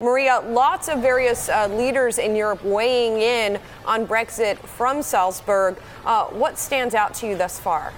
Maria, lots of various leaders in Europe weighing in on Brexit from Salzburg. What stands out to you thus far?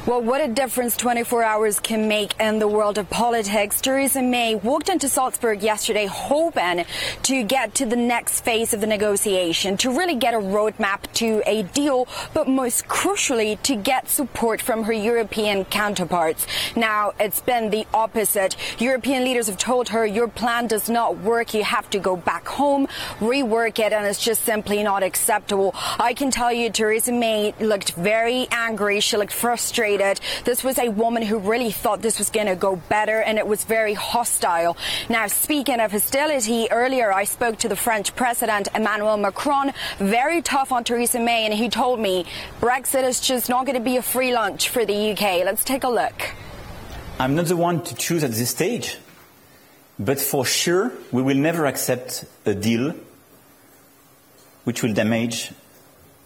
Well, what a difference 24 hours can make in the world of politics. Theresa May walked into Salzburg yesterday hoping to get to the next phase of the negotiation, to really get a roadmap to a deal, but most crucially, to get support from her European counterparts. Now, it's been the opposite. European leaders have told her, your plan does not work. You have to go back home, rework it, and it's just simply not acceptable. I can tell you, Theresa May looked very angry. She looked frustrated. This was a woman who really thought this was going to go better, and it was very hostile. Now, speaking of hostility, earlier I spoke to the French President, Emmanuel Macron, very tough on Theresa May, and he told me Brexit is just not going to be a free lunch for the UK. Let's take a look. I'm not the one to choose at this stage, but for sure we will never accept a deal which will damage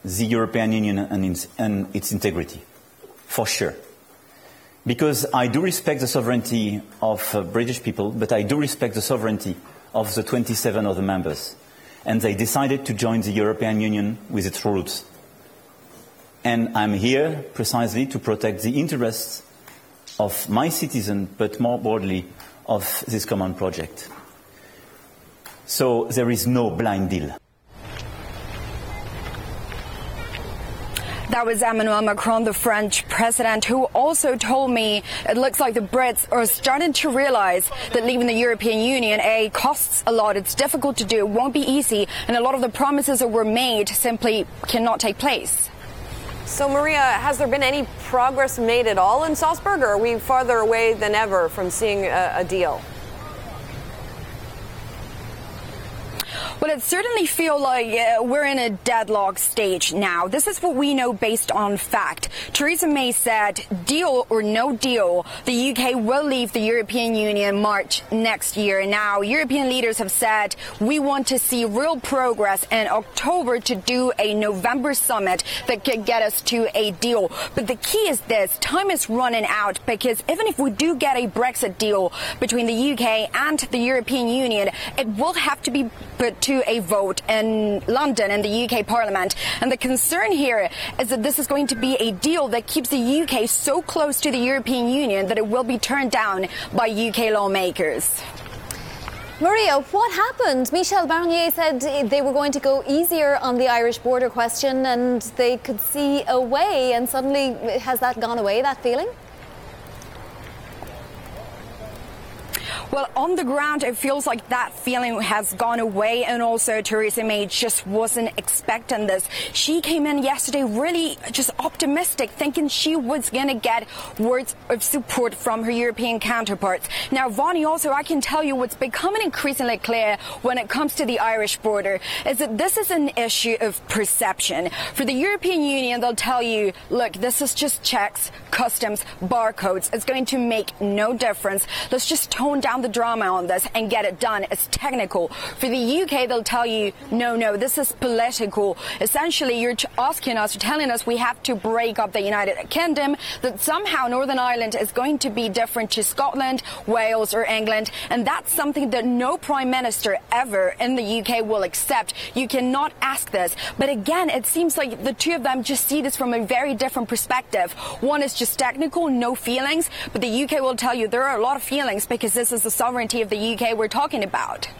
the European Union and its integrity. For sure. Because I do respect the sovereignty of British people, but I do respect the sovereignty of the 27 other members. And they decided to join the European Union with its rules. And I'm here precisely to protect the interests of my citizens, but more broadly of this common project. So there is no blind deal. That was Emmanuel Macron, the French president, who also told me it looks like the Brits are starting to realize that leaving the European Union, costs a lot. It's difficult to do. It won't be easy. And a lot of the promises that were made simply cannot take place. So, Maria, has there been any progress made at all in Salzburg, or are we farther away than ever from seeing a deal? Well, it certainly feels like we're in a deadlock stage now. This is what we know based on fact. Theresa May said, deal or no deal, the UK will leave the European Union March next year. Now, European leaders have said we want to see real progress in October to do a November summit that could get us to a deal. But the key is this, time is running out, because even if we do get a Brexit deal between the UK and the European Union, it will have to be put to a vote in London in the UK Parliament. And the concern here is that this is going to be a deal that keeps the UK so close to the European Union that it will be turned down by UK lawmakers. Maria, what happened? Michel Barnier said they were going to go easier on the Irish border question and they could see a way, and suddenly has that gone away, that feeling? Well, on the ground, it feels like that feeling has gone away, and also Theresa May just wasn't expecting this. She came in yesterday really just optimistic, thinking she was going to get words of support from her European counterparts. Now, Vonnie, also, I can tell you what's becoming increasingly clear when it comes to the Irish border is that this is an issue of perception. For the European Union, they'll tell you, look, this is just checks, customs, barcodes. It's going to make no difference. Let's just tone down the drama on this and get it done. It's technical. For the UK, they'll tell you, no, this is political. Essentially, you're asking us, telling us we have to break up the United Kingdom, that somehow Northern Ireland is going to be different to Scotland, Wales or England, and that's something that no Prime Minister ever in the UK will accept. You cannot ask this. But again, it seems like the two of them just see this from a very different perspective. One is just technical, no feelings, but the UK will tell you there are a lot of feelings because this is the sovereignty of the UK we're talking about.